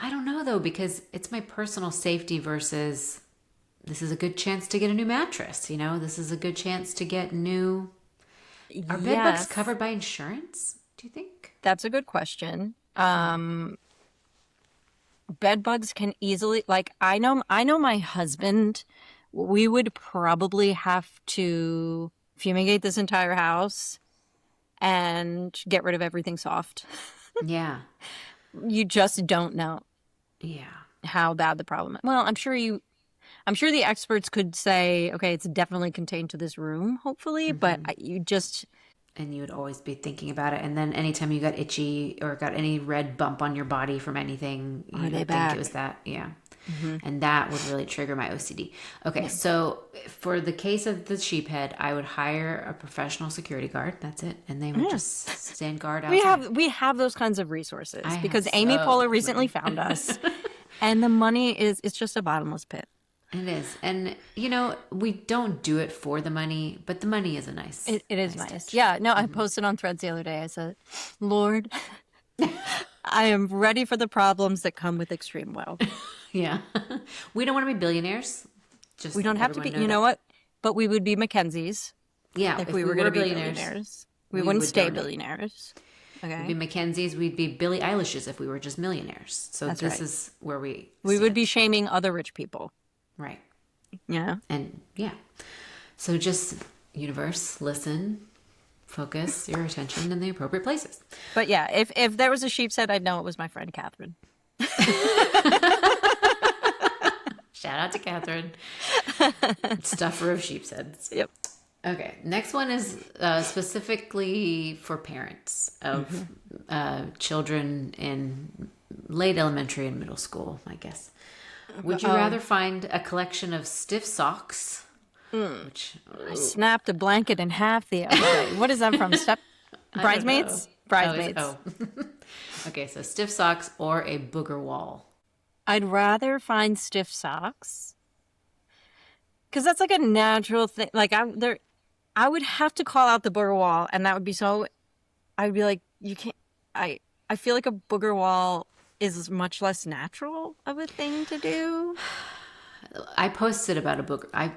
I don't know though, because it's my personal safety versus this is a good chance to get a new mattress. You know, this is a good chance to get new. Are bed bugs covered by insurance? Do you think? That's a good question. Bed bugs can easily, like, I know my husband, we would probably have to fumigate this entire house and get rid of everything soft. Yeah. You just don't know. Yeah. How bad the problem is. Well, I'm sure the experts could say, okay, it's definitely contained to this room, hopefully, but and you would always be thinking about it. And then anytime you got itchy or got any red bump on your body from anything, you would think it was that. Yeah. Mm-hmm. And that would really trigger my OCD. Okay. Yeah. So for the case of the sheep head, I would hire a professional security guard. That's it. And they would just stand guard outside. We have those kinds of resources because Amy Poehler recently found us and the money it's just a bottomless pit. It is. And, you know, we don't do it for the money, but the money is a nice. It is nice. Yeah. No, I posted on Threads the other day. I said, Lord, I am ready for the problems that come with extreme wealth. Yeah. We don't want to be billionaires. Just we don't have to be. You know what? But we would be Mackenzies. Yeah. If we were going to be billionaires. We wouldn't stay billionaires. Okay. We'd be Mackenzies. We'd be Billie Eilishes if we were just millionaires. So this is where we would be shaming other rich people. Right. Yeah. And yeah. So just universe, listen, focus your attention in the appropriate places. But yeah, if there was a sheep's head, I'd know it was my friend Catherine. Shout out to Catherine. Stuffer of sheep's heads. Yep. Okay. Next one is specifically for parents of children in late elementary and middle school, I guess. Would you rather find a collection of stiff socks? Which I snapped a blanket in half the other day. What is that from? Bridesmaids? Bridesmaids. Okay, so stiff socks or a booger wall. I'd rather find stiff socks because that's like a natural thing. Like I would have to call out the booger wall, and that would be so. I'd be like, you can't. I feel like a booger wall is much less natural of a thing to do. I posted about a booger. I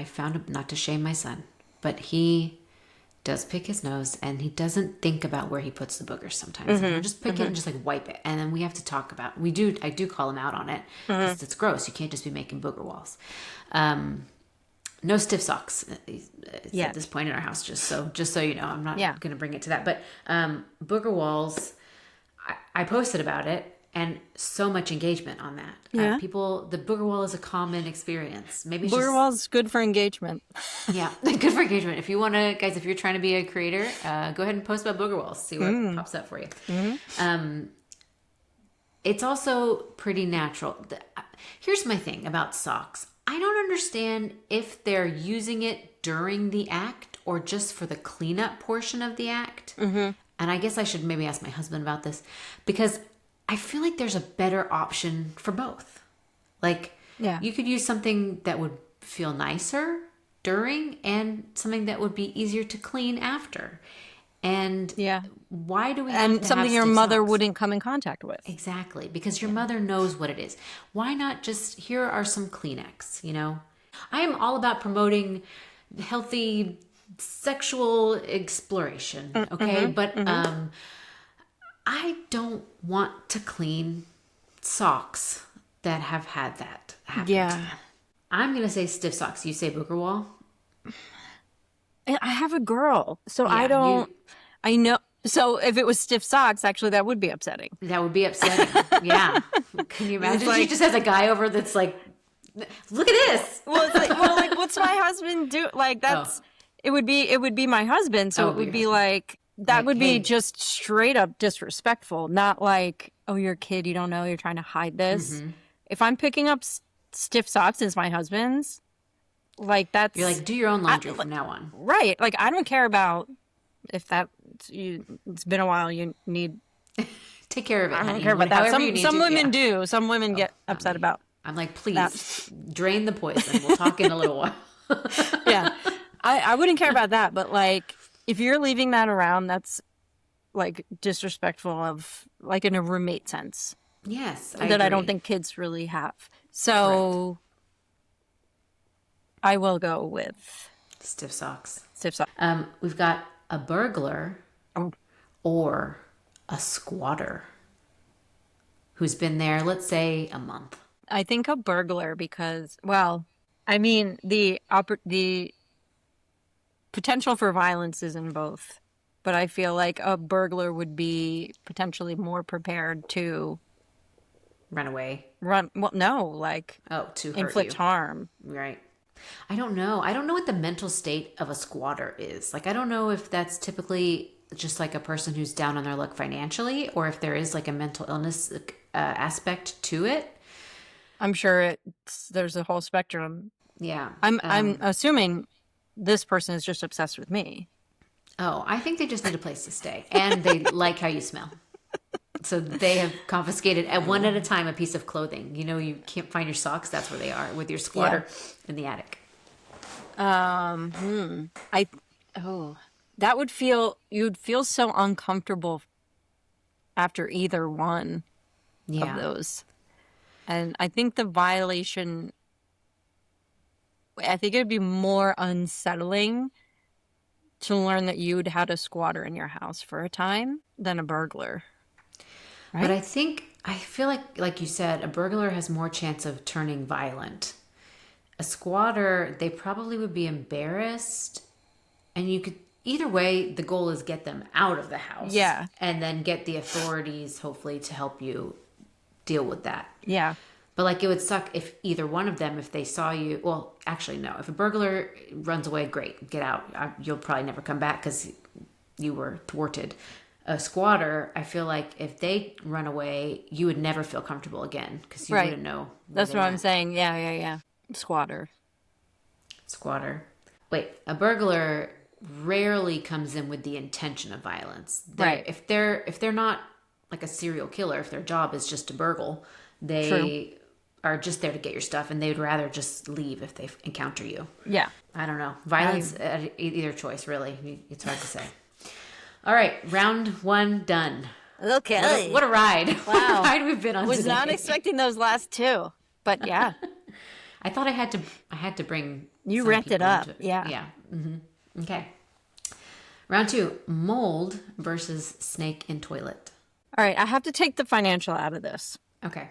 found not to shame my son, but he does pick his nose and he doesn't think about where he puts the boogers sometimes. He'll just pick it and just like wipe it. And then we have to talk about, I do call him out on it because it's gross. You can't just be making booger walls. No stiff socks at this point in our house, just so you know. I'm not going to bring it to that. But booger walls, I posted about it and so much engagement on that. Yeah. The booger wall is a common experience. Maybe booger wall's good for engagement. Yeah, good for engagement. If you want to, guys, if you're trying to be a creator, go ahead and post about booger walls. See what pops up for you. Mm-hmm. It's also pretty natural. Here's my thing about socks. I don't understand if they're using it during the act or just for the cleanup portion of the act. Mm-hmm. And I guess I should maybe ask my husband about this because I feel like there's a better option for both. Like, you could use something that would feel nicer during and something that would be easier to clean after. And why do we have to something have your stiff mother socks? wouldn't come in contact with. Exactly, because your mother knows what it is. Why not just, here are some Kleenex, you know? I am all about promoting healthy sexual exploration, okay? But I don't want to clean socks that have had that happen to them. I'm going to say stiff socks. You say booger wall? I have a girl, so I don't... I know... So if it was stiff socks, actually, that would be upsetting. That would be upsetting. Yeah. Can you imagine? She just has a guy over that's like, look at this. Well, it's like, what's my husband do? Like, that's... It would be my husband, so it would be like... That would be just straight up disrespectful, not like, oh, you're a kid, you don't know, you're trying to hide this. Mm-hmm. If I'm picking up stiff socks as my husband's, like that's... You're like, do your own laundry from now on. Right. Like, I don't care about if it's been a while, you need Take care of it, I don't honey. care about that. However you need Some to. women Yeah. do. Some women get upset about. I'm like, please that. drain the poison. We'll talk in a little while. Yeah, I wouldn't care about that, but like if you're leaving that around, that's like disrespectful of like in a roommate sense Yes, that I don't agree. think kids really have. So I will go with Stiff socks. stiff sock. We've got a burglar Oh. or a squatter who's been there, let's say, a month. I think a burglar because, well, I mean the potential for violence is in both, but I feel like a burglar would be potentially more prepared to Run away. run. Well, no, like To hurt inflict you. harm. Right. I don't know. I don't know what the mental state of a squatter is. Like, I don't know if that's typically just like a person who's down on their luck financially, or if there is like a mental illness aspect to it. I'm sure there's a whole spectrum. Yeah. I'm assuming this person is just obsessed with me. Oh, I think they just need a place to stay, and they like how you smell. So they have confiscated at one at a time a piece of clothing. You know, you can't find your socks. That's where they are with your squatter in the attic. That would you'd feel so uncomfortable after either one of those. And I think the violation, I think it'd be more unsettling to learn that you'd had a squatter in your house for a time than a burglar. Right? But I feel like you said, a burglar has more chance of turning violent. A squatter, they probably would be embarrassed, and you could, either way, the goal is get them out of the house. Yeah. And then get the authorities, hopefully, to help you deal with that. Yeah. But like, it would suck if either one of them, if they saw you, well, actually, no. If a burglar runs away, great, get out. You'll probably never come back because you were thwarted. A squatter, I feel like if they run away, you would never feel comfortable again because you wouldn't know. That's what I'm saying. Yeah. Squatter. Wait, a burglar rarely comes in with the intention of violence. Right. If they're not like a serial killer, if their job is just to burgle, they are just there to get your stuff, and they would rather just leave if they encounter you. Yeah. I don't know. Violence at either choice, really. It's hard to say. All right, round one done. Okay. What a ride. Wow. What a ride we've been on Was today. not expecting those last two, but yeah. I thought I had to bring You some ramped it people up. into Yeah. Yeah. Okay. Round two, mold versus snake in toilet. All right. I have to take the financial out of this Okay.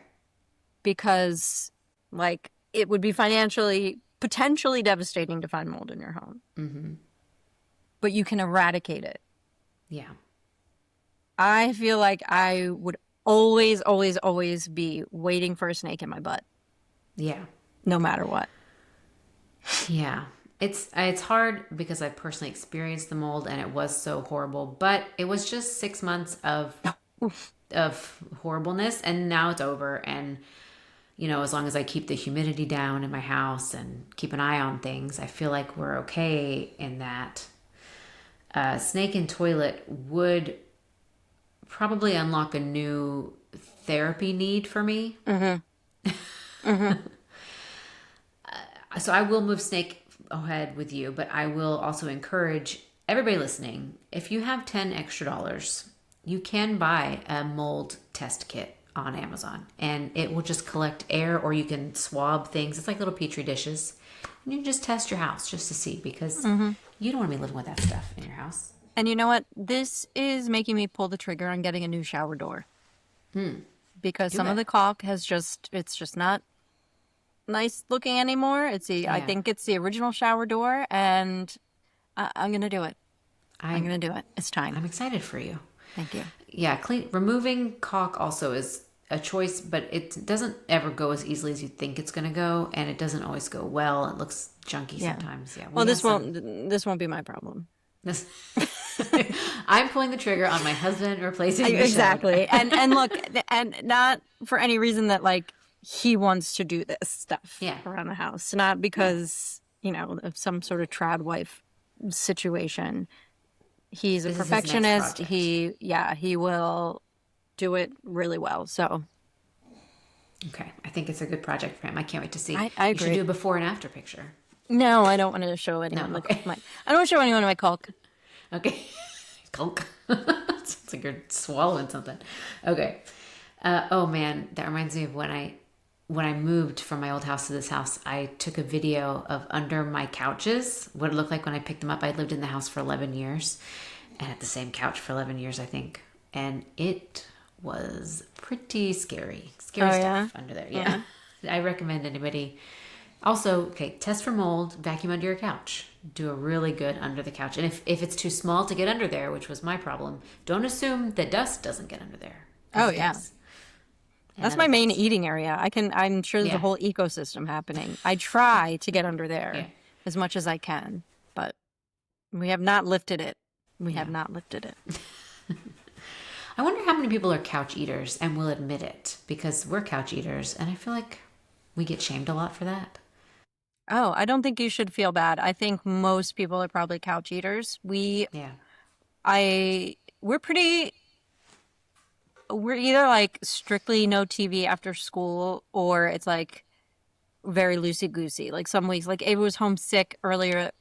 because, like, it would be potentially devastating to find mold in your home. Mm-hmm. But you can eradicate it. Yeah. I feel like I would always, always, always be waiting for a snake in my butt, Yeah. no matter what. Yeah. It's hard because I personally experienced the mold and it was so horrible, but it was just 6 months of horribleness, and now it's over. And as long as I keep the humidity down in my house and keep an eye on things, I feel like we're okay in that. Snake in toilet would probably unlock a new therapy need for me. So I will move snake ahead with you, but I will also encourage everybody listening, if you have $10 extra, you can buy a mold test kit on Amazon, and it will just collect air, or you can swab things. It's like little petri dishes, and you can just test your house just to see, because you don't want to be living with that stuff in your house. And you know what? This is making me pull the trigger on getting a new shower door. Because some of the caulk it's just not nice looking anymore. I think it's the original shower door, and I'm going to do it. I'm going to do it. It's time. I'm excited for you. Thank you. Yeah, removing caulk also is a choice, but it doesn't ever go as easily as you think it's going to go, and it doesn't always go well. It looks junky sometimes. Yeah. Well, this won't be my problem. I'm pulling the trigger on my husband replacing the exactly. And look, and not for any reason that like he wants to do this stuff around the house, not because of some sort of trad wife situation. He's a perfectionist. He will do it really well. So Okay. I think it's a good project for him. I can't wait to see. I You should agree. do a before and after picture. no, I don't want to show anyone okay. I don't want to show anyone my caulk. Okay. Gulk. Sounds like you're swallowing something. Okay. Oh man, that reminds me of when I moved from my old house to this house, I took a video of under my couches, what it looked like when I picked them up. I lived in the house for 11 years and at the same couch for 11 years, I think. And it was pretty scary. Scary stuff under there. Yeah. I recommend anybody. Also, okay, test for mold, vacuum under your couch. Do a really good under the couch. And if it's too small to get under there, which was my problem, don't assume that dust doesn't get under there. Oh, yeah. That's my main eating area. I'm sure there's a whole ecosystem happening. I try to get under there as much as I can, but we have not lifted it. We have not lifted it. I wonder how many people are couch eaters and will admit it, because we're couch eaters and I feel like we get shamed a lot for that. Oh, I don't think you should feel bad. I think most people are probably couch eaters. We're either like strictly no TV after school, or it's like very loosey-goosey. Like some weeks, like Ava was homesick earlier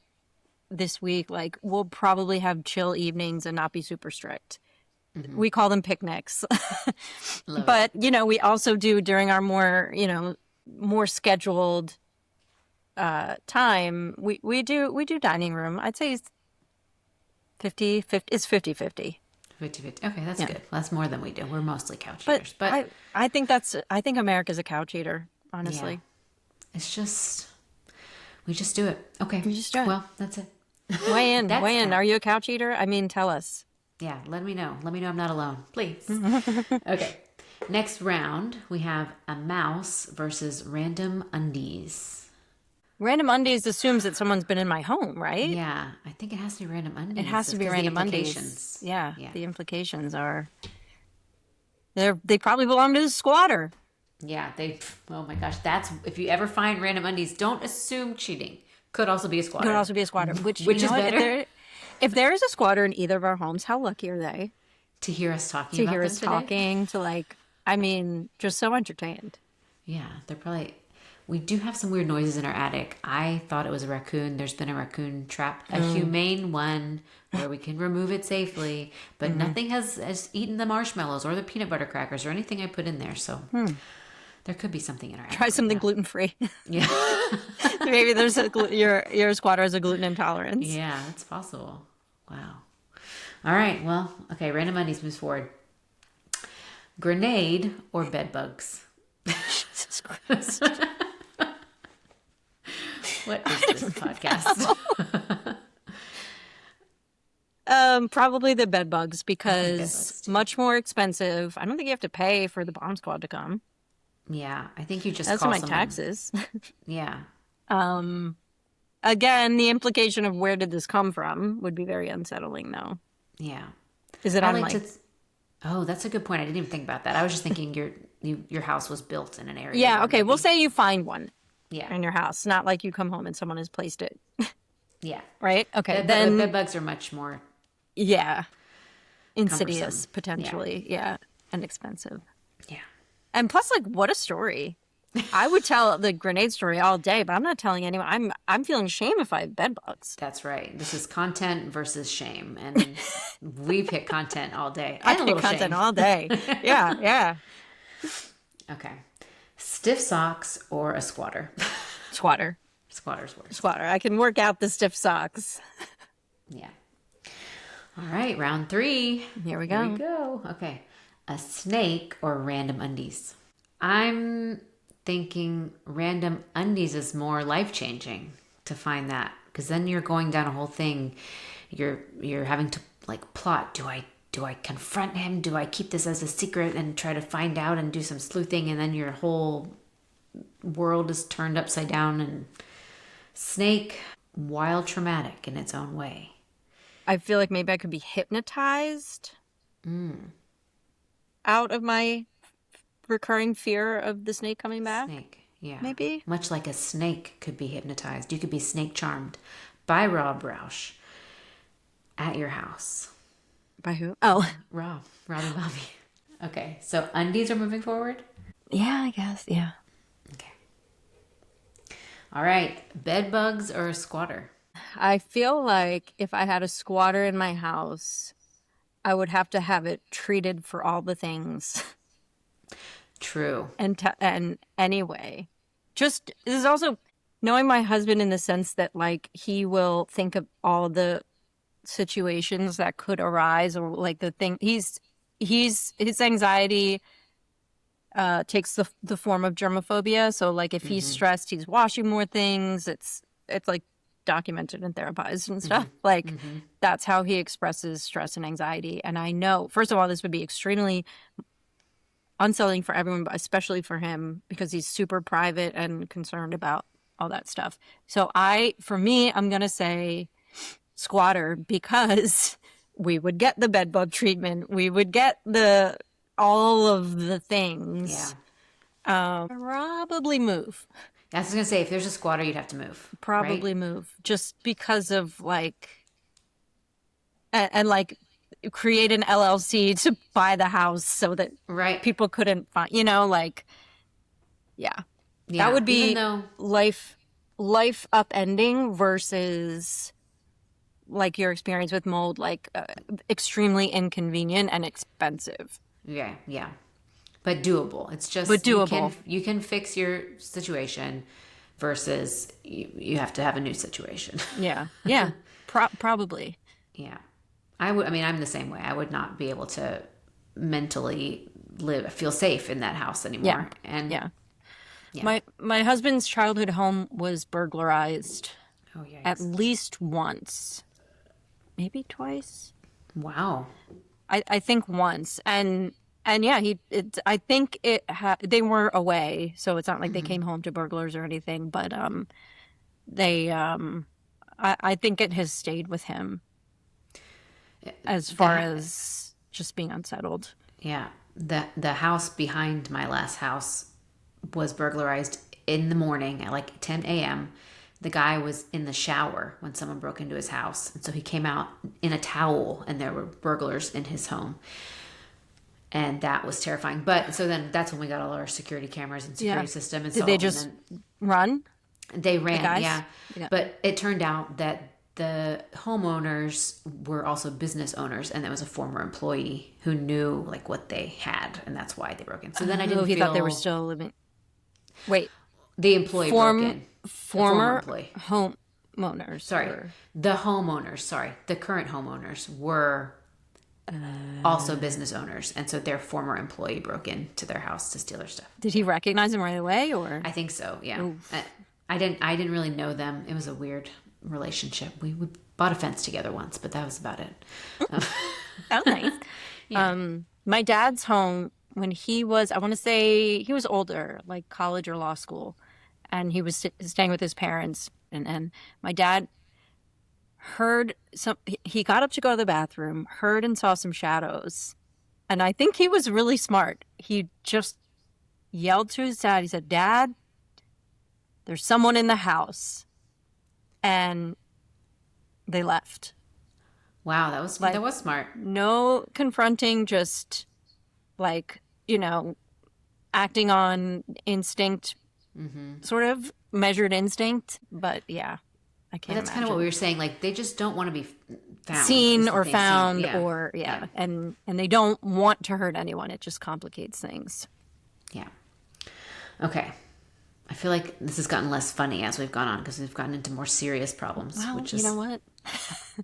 this week, like we'll probably have chill evenings and not be super strict. We call them picnics. But, we also do during our more scheduled time, we do dining room. I'd say it's 50-50. It's 50-50. 50-50. Okay, that's good. That's more than we do. We're mostly couch eaters. But I think America's a couch eater, honestly. Yeah. It's just, we just do it. Okay. We just do it. Well, that's it. Weigh in. Are you a couch eater? I mean, tell us. Yeah, let me know. Let me know I'm not alone, please. Okay. Next round, we have a mouse versus random undies. Random undies assumes that someone's been in my home, right? Yeah, I think it has to be random undies. It has to be random undies. Yeah, the implications are they probably belong to the squatter. Yeah, oh my gosh, if you ever find random undies, don't assume cheating. Could also be a squatter. Which is better. If there is a squatter in either of our homes, how lucky are they? To hear us talking about them today? Talking, just so entertained. Yeah, they're probably... We do have some weird noises in our attic. I thought it was a raccoon. There's been a raccoon trap, a humane one where we can remove it safely, but nothing has eaten the marshmallows or the peanut butter crackers or anything I put in there. So there could be something in our attic. Try something gluten-free. Yeah. Maybe there's your squatter has a gluten intolerance. Yeah, it's possible. Wow. All right. Well, okay. Random undies moves forward. Grenade or bed bugs? Jesus Christ. What is this podcast? Probably the bed bugs, because much more expensive. I don't think you have to pay for the bomb squad to come. Yeah, I think you just that's call my someone. Taxes. Yeah. Again, the implication of where did this come from would be very unsettling, though. Yeah. Is it Oh, that's a good point. I didn't even think about that. I was just thinking your house was built in an area. Yeah. Okay. We'll say you find one. Yeah. In your house, not like you come home and someone has placed it. Yeah. Right. Okay. Then bed bugs are much more. Yeah. Insidious, cumbersome. potentially. Yeah. And expensive. Yeah. And plus, like, what a story. I would tell the grenade story all day, but I'm not telling anyone. I'm feeling shame if I have bed bugs. That's right. This is content versus shame, and we pick content all day. I pick content all day. Yeah, yeah. Okay. Stiff socks or a squatter? Squatter. Squatter's worse. Squatter. I can work out the stiff socks. Yeah. All right, round 3. Here we go. Here we go. Okay. A snake or random undies? I'm thinking random undies is more life-changing to find that, because then you're going down a whole thing. You're having to like plot. Do I confront him? Do I keep this as a secret and try to find out and do some sleuthing? And then your whole world is turned upside down. And snake, while traumatic in its own way. I feel like maybe I could be hypnotized out of my recurring fear of the snake coming back. Snake, yeah. Maybe. Much like a snake could be hypnotized. You could be snake charmed by Rob Roush at your house. By who? Oh. Robbie Bobby. Okay, so undies are moving forward? Yeah, I guess. Yeah. Okay. All right, bed bugs or a squatter? I feel like if I had a squatter in my house, I would have to have it treated for all the things. True. And anyway, just this is also knowing my husband in the sense that like he will think of all the situations that could arise, or like the thing his anxiety takes the form of germophobia. So like if he's stressed, he's washing more things. It's like documented in therapies and stuff. Like that's how he expresses stress and anxiety. And I know, first of all, this would be extremely unsettling for everyone, but especially for him because he's super private and concerned about all that stuff. So for me, I'm going to say squatter because we would get the bed bug treatment. We would get all of the things. Yeah. Probably move. I was going to say, if there's a squatter, you'd have to move. Probably right? move just because of like, and like create an LLC to buy the house so that people couldn't find, like, yeah. That would be life upending versus like your experience with mold, like extremely inconvenient and expensive. Yeah, yeah. But doable. It's just doable. You can fix your situation versus you have to have a new situation. Yeah. Yeah. Probably. Yeah. I'm the same way. I would not be able to mentally feel safe in that house anymore. Yeah. And yeah. My husband's childhood home was burglarized at least once, maybe twice. Wow. I think once, and yeah, I think they were away, so it's not like they came home to burglars or anything. But I think it has stayed with him as far as just being unsettled. Yeah, the house behind my last house was burglarized in the morning at like 10 a.m. The guy was in the shower when someone broke into his house. And so he came out in a towel and there were burglars in his home. And that was terrifying. But so then that's when we got all our security cameras and security system. And Did they just run? They ran, yeah. But it turned out that the homeowners were also business owners, and there was a former employee who knew like what they had, and that's why they broke in. So then I didn't feel... he thought they were still living... Wait. The employee broke in. Former homeowners. Sorry. The homeowners, the current homeowners were also business owners, and so their former employee broke into their house to steal their stuff. Did he recognize them right away, or? I think so, yeah. I didn't really know them. It was a weird relationship. We bought a fence together once, but that was about it. Oh, nice. Yeah. My dad's home, when he was, I want to say he was older, like college or law school, and he was staying with his parents, and my dad heard he got up to go to the bathroom, heard and saw some shadows, and I think he was really smart. He just yelled to his dad. He said, "Dad, there's someone in the house." And they left. Wow, that was smart. No confronting, just like, acting on instinct, sort of measured instinct. But yeah, I can't. But that's kind of what we were saying. Like they just don't want to be found, seen or found, or and they don't want to hurt anyone. It just complicates things. Yeah. Okay. I feel like this has gotten less funny as we've gone on because we've gotten into more serious problems. Well, which is, you know what?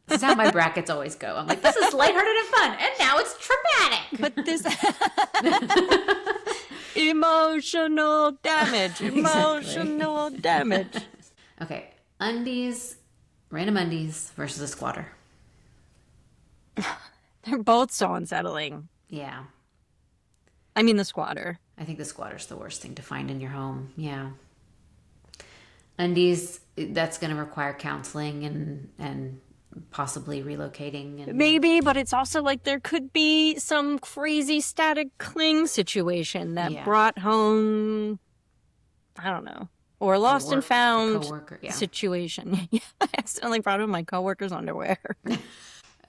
This is how my brackets always go. I'm like, this is lighthearted and fun, and now it's traumatic. But this emotional damage. Emotional damage. Okay, random undies versus a squatter. They're both so unsettling. Yeah. I mean, the squatter. I think the squatter's the worst thing to find in your home. Yeah. Undies, that's going to require counseling and possibly relocating. Maybe, but it's also like there could be some crazy static cling situation that brought home, I don't know, or a lost and found situation. I accidentally brought home my coworker's underwear.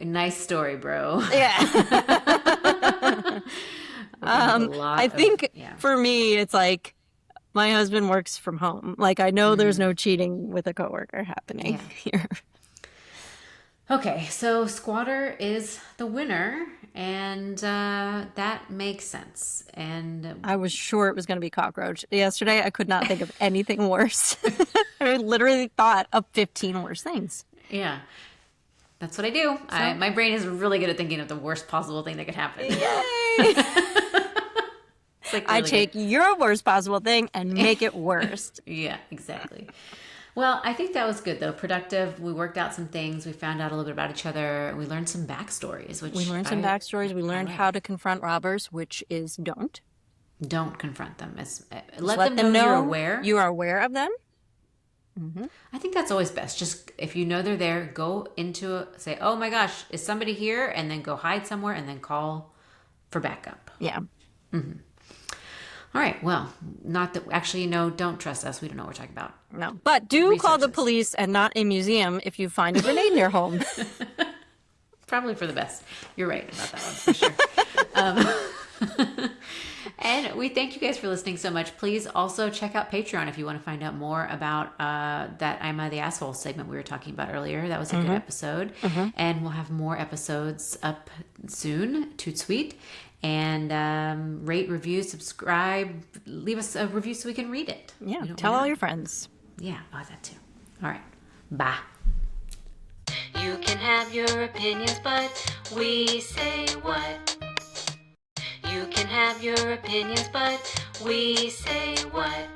Nice story, bro. Yeah. I think for me, it's like my husband works from home. Like I know there's no cheating with a coworker happening here. Okay, so Squatter is the winner, and that makes sense. And I was sure it was going to be Cockroach. Yesterday, I could not think of anything worse. I literally thought of 15 worse things. Yeah, that's what I do. My brain is really good at thinking of the worst possible thing that could happen. Yay! I take your worst possible thing and make it worse. Yeah, exactly. Well, I think that was good, though. Productive. We worked out some things. We found out a little bit about each other. We learned some backstories. We learned how to confront robbers, which is don't. Don't confront them. Let them know you're aware. You are aware of them. Mm-hmm. I think that's always best. Just if you know they're there, go say, oh my gosh, is somebody here? And then go hide somewhere and then call for backup. Yeah. Mm-hmm. All right. Well, not that actually, don't trust us. We don't know what we're talking about. No. But do call the police and not a museum if you find a grenade in your home. Probably for the best. You're right about that one for sure. And we thank you guys for listening so much. Please also check out Patreon if you want to find out more about that I'm the Asshole segment we were talking about earlier. That was a good episode. Mm-hmm. And we'll have more episodes up soon. Toot sweet. And rate, review, subscribe, leave us a review so we can read it. Yeah, tell all your friends. Yeah, that too. All right, bye. You can have your opinions, but we say what? You can have your opinions, but we say what?